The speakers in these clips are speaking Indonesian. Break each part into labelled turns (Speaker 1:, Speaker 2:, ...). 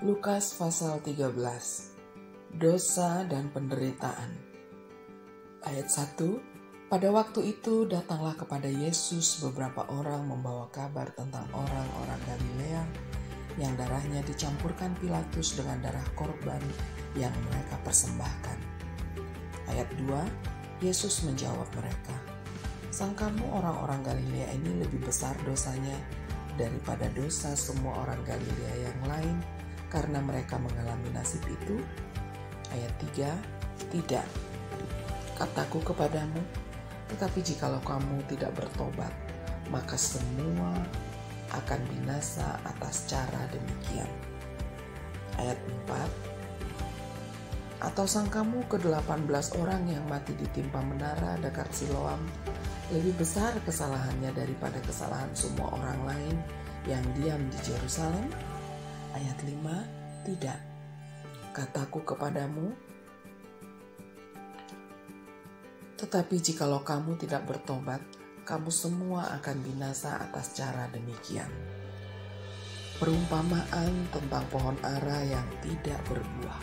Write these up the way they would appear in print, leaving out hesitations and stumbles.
Speaker 1: Lukas pasal 13. Dosa dan penderitaan. Ayat 1. Pada waktu itu datanglah kepada Yesus beberapa orang membawa kabar tentang orang-orang Galilea yang darahnya dicampurkan Pilatus dengan darah korban yang mereka persembahkan. Ayat 2. Yesus menjawab mereka, "Sangkamu orang-orang Galilea ini lebih besar dosanya daripada dosa semua orang Galilea yang lain karena mereka mengalami nasib itu?" Ayat 3. Tidak, kataku kepadamu, tetapi jikalau kamu tidak bertobat, maka semua akan binasa atas cara demikian. Ayat 4. Atau sangkamu ke-18 orang yang mati ditimpa menara dekat Siloam lebih besar kesalahannya daripada kesalahan semua orang lain yang diam di Yerusalem? Ayat 5. Tidak, kataku kepadamu, tetapi jikalau kamu tidak bertobat, kamu semua akan binasa atas cara demikian. Perumpamaan tentang pohon ara yang tidak berbuah.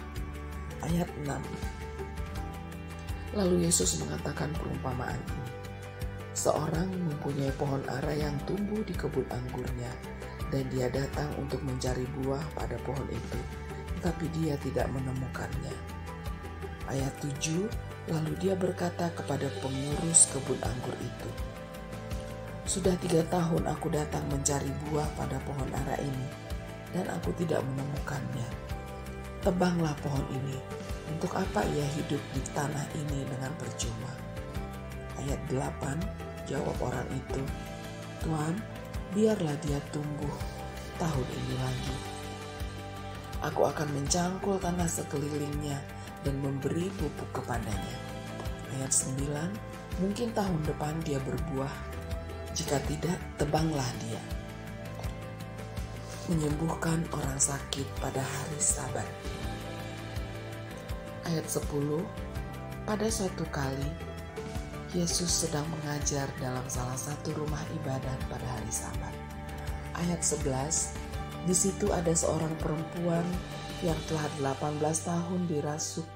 Speaker 1: Ayat 6. Lalu Yesus mengatakan perumpamaan ini. Seorang mempunyai pohon ara yang tumbuh di kebun anggurnya, dan dia datang untuk mencari buah pada pohon itu, tetapi dia tidak menemukannya. Ayat 7. Lalu dia berkata kepada pengurus kebun anggur itu, "Sudah 3 tahun aku datang mencari buah pada pohon ara ini, dan aku tidak menemukannya. Tebanglah pohon ini. Untuk apa ia hidup di tanah ini dengan percuma?" Ayat 8. Jawab orang itu, "Tuhan, biarlah dia tumbuh tahun ini lagi. Aku akan mencangkul tanah sekelilingnya dan memberi pupuk kepadanya." Ayat 9. Mungkin tahun depan dia berbuah. Jika tidak, tebanglah dia. Menyembuhkan orang sakit pada hari Sabat. Ayat 10. Pada suatu kali, Yesus sedang mengajar dalam salah satu rumah ibadat pada hari Sabat. Ayat 11. Di situ ada seorang perempuan yang telah 18 tahun dirasuk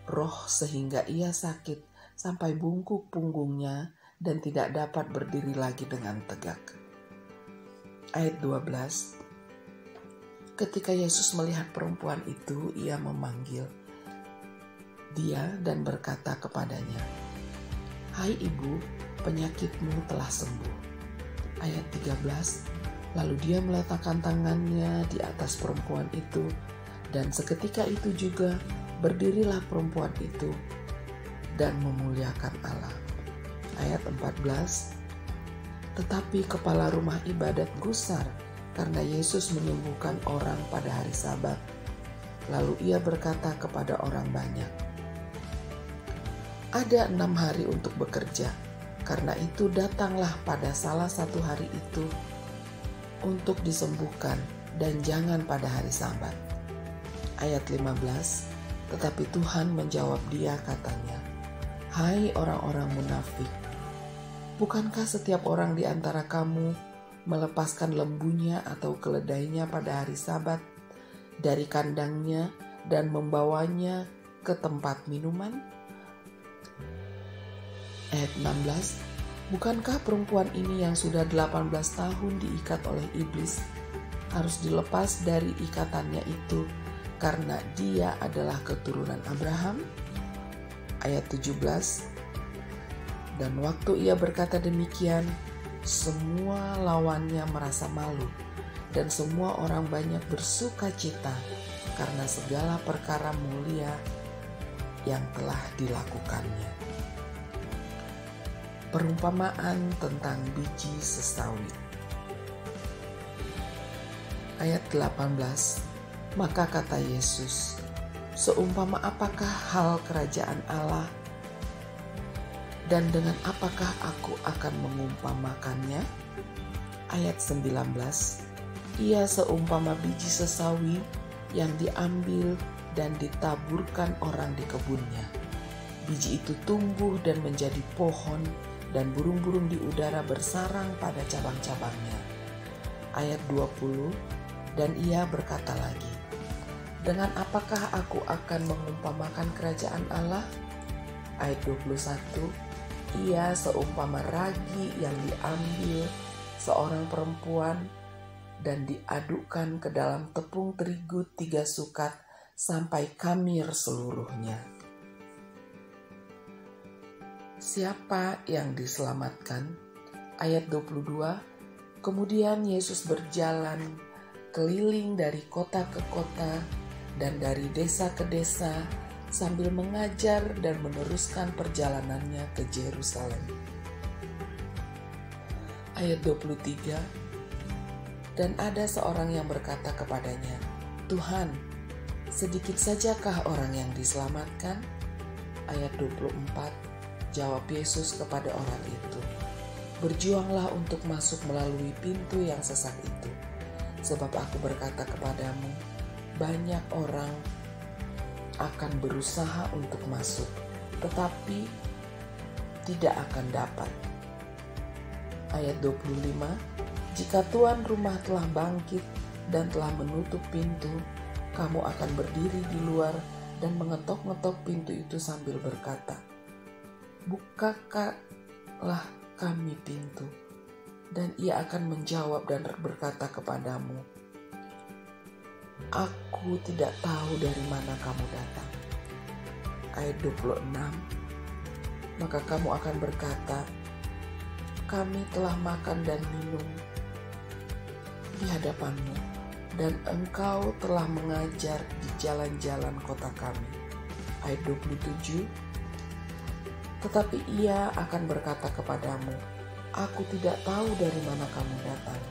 Speaker 1: roh sehingga ia sakit sampai bungkuk punggungnya dan tidak dapat berdiri lagi dengan tegak. Ayat 12. Ketika Yesus melihat perempuan itu, ia memanggil dia dan berkata kepadanya, "Hai ibu, penyakitmu telah sembuh." Ayat 13. Lalu dia meletakkan tangannya di atas perempuan itu, dan seketika itu juga berdirilah perempuan itu dan memuliakan Allah. Ayat 14. Tetapi kepala rumah ibadat gusar karena Yesus menyembuhkan orang pada hari Sabat. Lalu ia berkata kepada orang banyak, "Ada 6 hari untuk bekerja, karena itu datanglah pada salah satu hari itu untuk disembuhkan dan jangan pada hari Sabat." Ayat 15. Tetapi Tuhan menjawab dia katanya, "Hai orang-orang munafik, bukankah setiap orang di antara kamu melepaskan lembunya atau keledainya pada hari Sabat dari kandangnya dan membawanya ke tempat minuman?" Ayat 16. Bukankah perempuan ini yang sudah 18 tahun diikat oleh iblis harus dilepas dari ikatannya itu karena dia adalah keturunan Abraham? Ayat 17. Dan waktu ia berkata demikian, semua lawannya merasa malu, dan semua orang banyak bersuka cita karena segala perkara mulia yang telah dilakukannya. Perumpamaan tentang biji sesawi. Ayat 18. Maka kata Yesus, "Seumpama apakah hal kerajaan Allah, dan dengan apakah aku akan mengumpamakannya?" Ayat 19. Ia seumpama biji sesawi yang diambil dan ditaburkan orang di kebunnya. Biji itu tumbuh dan menjadi pohon, dan burung-burung di udara bersarang pada cabang-cabangnya. Ayat 20. Dan ia berkata lagi, Dengan apakah aku akan mengumpamakan kerajaan Allah? Ayat 21, ia seumpama ragi yang diambil seorang perempuan dan diadukkan ke dalam tepung terigu 3 sukat sampai khamir seluruhnya. Siapa yang diselamatkan? Ayat 22, kemudian Yesus berjalan keliling dari kota ke kota dan dari desa ke desa sambil mengajar dan meneruskan perjalanannya ke Yerusalem. Ayat 23, dan ada seorang yang berkata kepadanya, Tuhan, sedikit sajakah orang yang diselamatkan? Ayat 24, jawab Yesus kepada orang itu, berjuanglah untuk masuk melalui pintu yang sesak itu, sebab aku berkata kepadamu, banyak orang akan berusaha untuk masuk, tetapi tidak akan dapat. Ayat 25, jika tuan rumah telah bangkit dan telah menutup pintu, kamu akan berdiri di luar dan mengetok-ngetok pintu itu sambil berkata, bukakanlah kami pintu. Dan ia akan menjawab dan berkata kepadamu, aku tidak tahu dari mana kamu datang. Ayat 26, maka kamu akan berkata, kami telah makan dan minum di hadapanmu, dan engkau telah mengajar di jalan-jalan kota kami. Ayat 27, tetapi ia akan berkata kepadamu, aku tidak tahu dari mana kamu datang.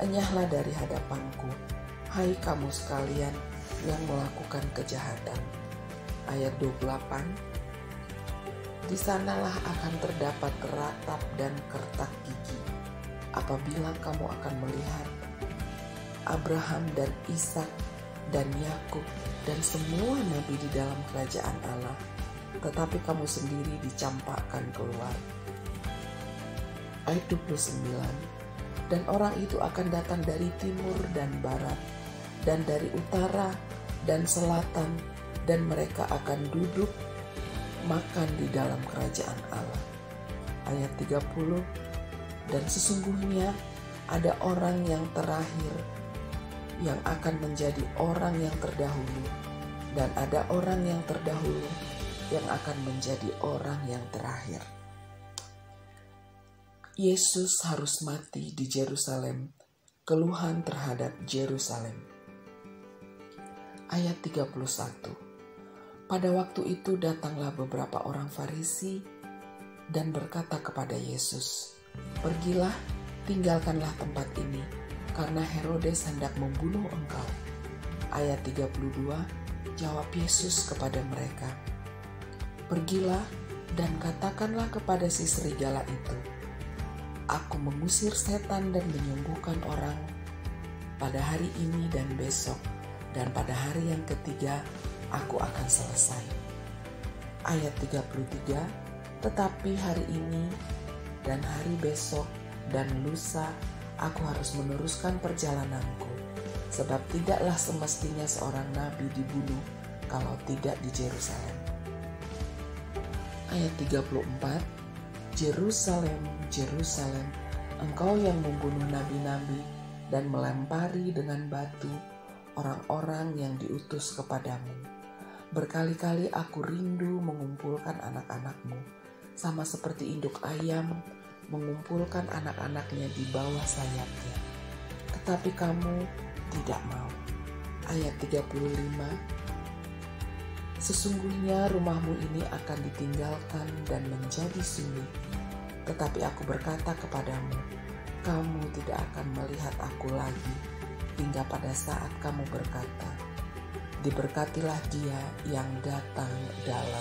Speaker 1: Enyahlah dari hadapanku, hai kamu sekalian yang melakukan kejahatan. Ayat 28, di sanalah akan terdapat ratap dan kertak gigi apabila kamu akan melihat Abraham dan Ishak dan Yakub dan semua nabi di dalam kerajaan Allah, tetapi kamu sendiri dicampakkan keluar. Ayat 29, dan orang itu akan datang dari timur dan barat, dan dari utara dan selatan, dan mereka akan duduk makan di dalam kerajaan Allah. Ayat 30, dan sesungguhnya ada orang yang terakhir yang akan menjadi orang yang terdahulu, dan ada orang yang terdahulu yang akan menjadi orang yang terakhir. Yesus harus mati di Yerusalem, keluhan terhadap Yerusalem. Ayat 31, pada waktu itu datanglah beberapa orang Farisi dan berkata kepada Yesus, pergilah, tinggalkanlah tempat ini, karena Herodes hendak membunuh engkau. Ayat 32, jawab Yesus kepada mereka, pergilah dan katakanlah kepada si serigala itu, aku mengusir setan dan menyembuhkan orang pada hari ini dan besok, dan pada hari yang ketiga aku akan selesai. Ayat 33, tetapi hari ini dan hari besok dan lusa aku harus meneruskan perjalananku, sebab tidaklah semestinya seorang nabi dibunuh kalau tidak di Yerusalem. Ayat 34, Yerusalem, Yerusalem, engkau yang membunuh nabi-nabi dan melempari dengan batu orang-orang yang diutus kepadamu. Berkali-kali aku rindu mengumpulkan anak-anakmu, sama seperti induk ayam mengumpulkan anak-anaknya di bawah sayapnya. Tetapi kamu tidak mau. Ayat 35, sesungguhnya rumahmu ini akan ditinggalkan dan menjadi sunyi. Tetapi aku berkata kepadamu, kamu tidak akan melihat aku lagi, hingga pada saat kamu berkata, diberkatilah dia yang datang dalam